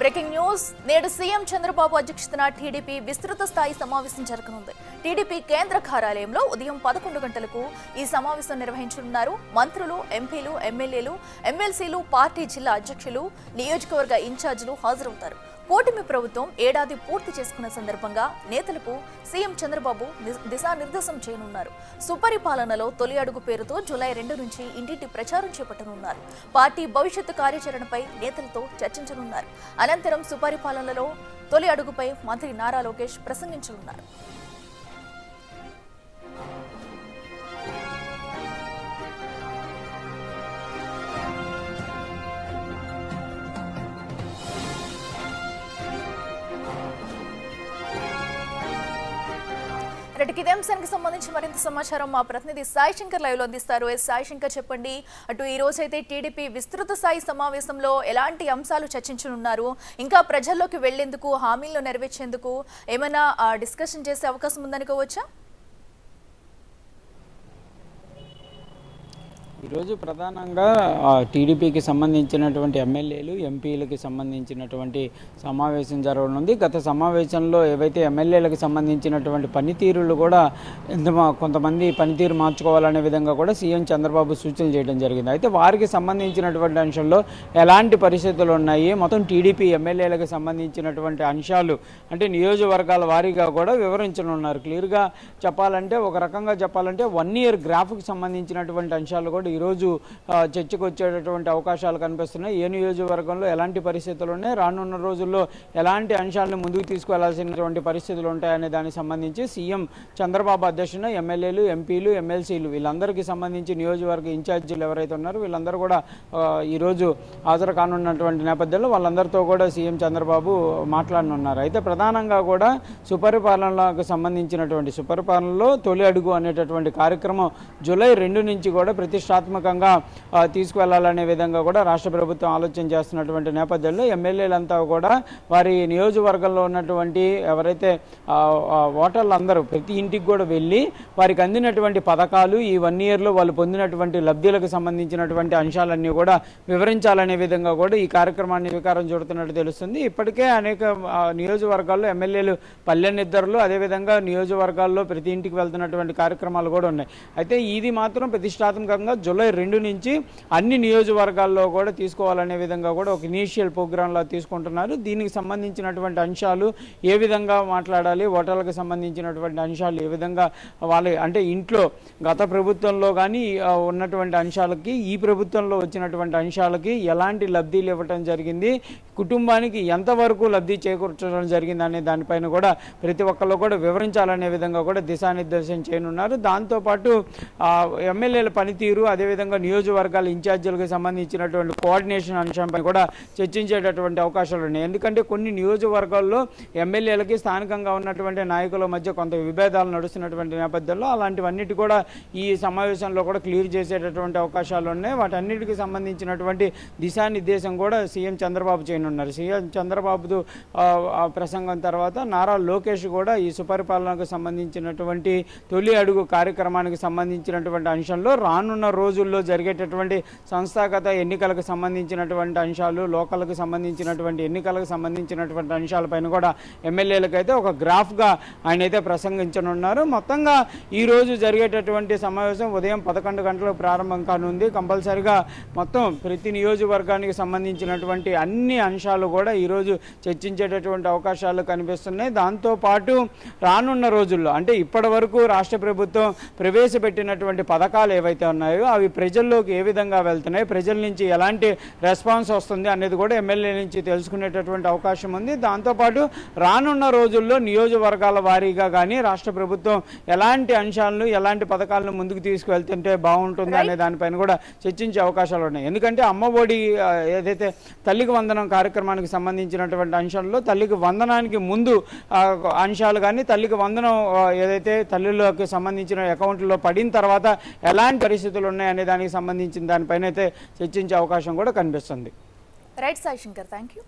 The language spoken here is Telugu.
బ్రేకింగ్ న్యూస్ నేడు సీఎం చంద్రబాబు అధ్యక్షతన టీడీపీ విస్తృత స్థాయి సమావేశం జరగనుంది. టీడీపీ కేంద్ర కార్యాలయంలో ఉదయం 11 గంటలకు ఈ సమావేశం నిర్వహించనున్నారు. మంత్రులు, ఎంపీలు, ఎమ్మెల్యేలు, ఎమ్మెల్సీలు, పార్టీ జిల్లా అధ్యక్షులు, నియోజకవర్గ ఇన్ఛార్జీలు హాజరవుతారు. కూటమి ప్రభుత్వం ఏడాది పూర్తి చేసుకున్న సందర్భంగా నేతలకు సీఎం చంద్రబాబు దిశానిర్దేశం చేయనున్నారు. సుపరిపాలనలో తొలి అడుగు పేరుతో జూలై 2 నుంచి ఇంటింటి ప్రచారం చేపట్టనున్నారు. పార్టీ భవిష్యత్తు కార్యాచరణపై నేతలతో చర్చించనున్నారు. అనంతరం సుపరిపాలనలో తొలి అడుగుపై మంత్రి నారా లోకేష్ ప్రసంగించనున్నారు. ఇదే అంశానికి సంబంధించి మరింత సమాచారం మా ప్రతినిధి సాయి శంకర్ లైవ్ లో అందిస్తారు. సాయి శంకర్, చెప్పండి, అటు ఈ రోజు అయితే టీడీపీ విస్తృత స్థాయి సమావేశంలో ఎలాంటి అంశాలు చర్చించనున్నారు? ఇంకా ప్రజల్లోకి వెళ్లేందుకు, హామీలను నెరవేర్చేందుకు ఏమైనా డిస్కషన్ చేసే అవకాశం ఉందనుకోవచ్చా? ఈరోజు ప్రధానంగా టీడీపీకి సంబంధించినటువంటి ఎమ్మెల్యేలు, ఎంపీలకి సంబంధించినటువంటి సమావేశం జరగనుంది. గత సమావేశంలో ఏవైతే ఎమ్మెల్యేలకు సంబంధించినటువంటి పనితీరులు కూడా కొంతమంది పనితీరు మార్చుకోవాలనే విధంగా కూడా సీఎం చంద్రబాబు సూచనలు చేయడం జరిగింది. అయితే వారికి సంబంధించినటువంటి అంశంలో ఎలాంటి పరిస్థితులు ఉన్నాయి, మొత్తం టీడీపీ ఎమ్మెల్యేలకు సంబంధించినటువంటి అంశాలు అంటే నియోజకవర్గాల వారీగా కూడా వివరించనున్నారు. క్లియర్గా చెప్పాలంటే, ఒక రకంగా చెప్పాలంటే 1 ఇయర్ గ్రాఫ్కి సంబంధించినటువంటి అంశాలు కూడా ఈరోజు చర్చకు వచ్చేటటువంటి అవకాశాలు కనిపిస్తున్నాయి. ఏ నియోజకవర్గంలో ఎలాంటి పరిస్థితులు ఉన్నాయి, రానున్న రోజుల్లో ఎలాంటి అంశాలను ముందుకు తీసుకువెళ్లాల్సినటువంటి పరిస్థితులు ఉంటాయనే దానికి సంబంధించి సీఎం చంద్రబాబు అధ్యక్షతన ఎమ్మెల్యేలు, ఎంపీలు, ఎమ్మెల్సీలు వీళ్ళందరికీ సంబంధించి నియోజకవర్గ ఇన్ఛార్జీలు ఎవరైతే ఉన్నారో వీళ్ళందరూ కూడా ఈరోజు హాజరు కానున్నటువంటి నేపథ్యంలో వాళ్ళందరితో కూడా సీఎం చంద్రబాబు మాట్లాడనున్నారు. అయితే ప్రధానంగా కూడా సుపరిపాలనకు సంబంధించినటువంటి సుపరిపాలనలో తొలి అడుగు అనేటటువంటి కార్యక్రమం జూలై 2 నుంచి కూడా ప్రతిష్టాత్మకంగా తీసుకువెళ్లాలనే విధంగా కూడా రాష్ట్ర ప్రభుత్వం ఆలోచన చేస్తున్నటువంటి నేపథ్యంలో ఎమ్మెల్యేలంతా కూడా వారి నియోజకవర్గంలో ఉన్నటువంటి ఎవరైతే ఓటర్లందరూ ప్రతి ఇంటికి కూడా వెళ్ళి వారికి అందినటువంటి పథకాలు, ఈ 1 ఇయర్లో వాళ్ళు పొందినటువంటి లబ్ధులకు సంబంధించినటువంటి అంశాలన్నీ కూడా వివరించాలనే విధంగా కూడా ఈ కార్యక్రమాన్ని స్వీకారం చుడుతున్నట్టు తెలుస్తుంది. ఇప్పటికే అనేక నియోజకవర్గాల్లో ఎమ్మెల్యేలు పల్లెనిద్దరులు, అదేవిధంగా నియోజకవర్గాల్లో ప్రతి ఇంటికి వెళ్తున్నటువంటి కార్యక్రమాలు కూడా ఉన్నాయి. అయితే ఇది మాత్రం ప్రతిష్టాత్మకంగా జూలై 2 నుంచి అన్ని నియోజకవర్గాల్లో కూడా తీసుకోవాలనే విధంగా కూడా ఒక ఇనీషియల్ ప్రోగ్రాంలో తీసుకుంటున్నారు. దీనికి సంబంధించినటువంటి అంశాలు ఏ విధంగా మాట్లాడాలి, ఓటర్లకు సంబంధించినటువంటి అంశాలు ఏ విధంగా వాళ్ళ అంటే ఇంట్లో గత ప్రభుత్వంలో కానీ ఉన్నటువంటి అంశాలకి ఈ ప్రభుత్వంలో వచ్చినటువంటి అంశాలకి ఎలాంటి లబ్ధీలు ఇవ్వటం జరిగింది, కుటుంబానికి ఎంతవరకు లబ్ధి చేకూర్చడం జరిగింది అనే దానిపైన కూడా ప్రతి ఒక్కళ్ళు కూడా వివరించాలనే విధంగా కూడా దిశానిర్దేశం చేయనున్నారు. దాంతోపాటు ఎమ్మెల్యేల పనితీరు, అదేవిధంగా నియోజకవర్గాల ఇన్ఛార్జీలకు సంబంధించినటువంటి కోఆర్డినేషన్ అంశంపై కూడా చర్చించేటటువంటి అవకాశాలు ఉన్నాయి. ఎందుకంటే కొన్ని నియోజకవర్గాల్లో ఎమ్మెల్యేలకి స్థానికంగా ఉన్నటువంటి నాయకుల మధ్య కొంత విభేదాలు నడుస్తున్నటువంటి నేపథ్యంలో అలాంటివన్నిటి కూడా ఈ సమావేశంలో కూడా క్లియర్ చేసేటటువంటి అవకాశాలు ఉన్నాయి. వాటన్నిటికి సంబంధించినటువంటి దిశానిర్దేశం కూడా సీఎం చంద్రబాబు చేయనున్నారు. సీఎం చంద్రబాబు ప్రసంగం తర్వాత నారా లోకేష్ కూడా ఈ సుపరిపాలనకు సంబంధించినటువంటి తొలి అడుగు కార్యక్రమానికి సంబంధించినటువంటి అంశంలో రానున్న రోజుల్లో జరిగేటటువంటి సంస్థాగత ఎన్నికలకు సంబంధించినటువంటి అంశాలు, లోకల్కి సంబంధించినటువంటి ఎన్నికలకు సంబంధించినటువంటి అంశాలపైన కూడా ఎమ్మెల్యేలకైతే ఒక గ్రాఫ్గా ఆయన అయితే ప్రసంగించనున్నారు. మొత్తంగా ఈరోజు జరిగేటటువంటి సమావేశం ఉదయం 11 గంటలకు ప్రారంభం కానుంది. కంపల్సరిగా మొత్తం ప్రతి నియోజకవర్గానికి సంబంధించినటువంటి అన్ని అంశాలు కూడా ఈరోజు చర్చించేటటువంటి అవకాశాలు కనిపిస్తున్నాయి. దాంతోపాటు రానున్న రోజుల్లో అంటే ఇప్పటి వరకు రాష్ట్ర ప్రభుత్వం ప్రవేశపెట్టినటువంటి పథకాలు ఏవైతే ఉన్నాయో అవి ప్రజల్లోకి ఏ విధంగా వెళ్తున్నాయి, ప్రజల నుంచి ఎలాంటి రెస్పాన్స్ వస్తుంది అనేది కూడా ఎమ్మెల్యే నుంచి తెలుసుకునేటటువంటి అవకాశం ఉంది. దాంతోపాటు రానున్న రోజుల్లో నియోజకవర్గాల వారీగా కానీ రాష్ట్ర ప్రభుత్వం ఎలాంటి అంశాలను, ఎలాంటి పథకాలను ముందుకు తీసుకువెళ్తుంటే బాగుంటుంది అనే దానిపైన కూడా చర్చించే అవకాశాలు ఉన్నాయి. ఎందుకంటే అమ్మఒడి ఏదైతే తల్లికి వందనం కార్యక్రమానికి సంబంధించినటువంటి అంశంలో తల్లికి వందనానికి ముందు అంశాలు కానీ, తల్లికి వందనం ఏదైతే తల్లులకు సంబంధించిన అకౌంట్లో పడిన తర్వాత ఎలాంటి పరిస్థితులు ఉన్నాయనే దానికి సంబంధించిన దానిపైన అయితే చర్చించే అవకాశం కూడా కనిపిస్తుంది. Right Sai Shankar, thank you.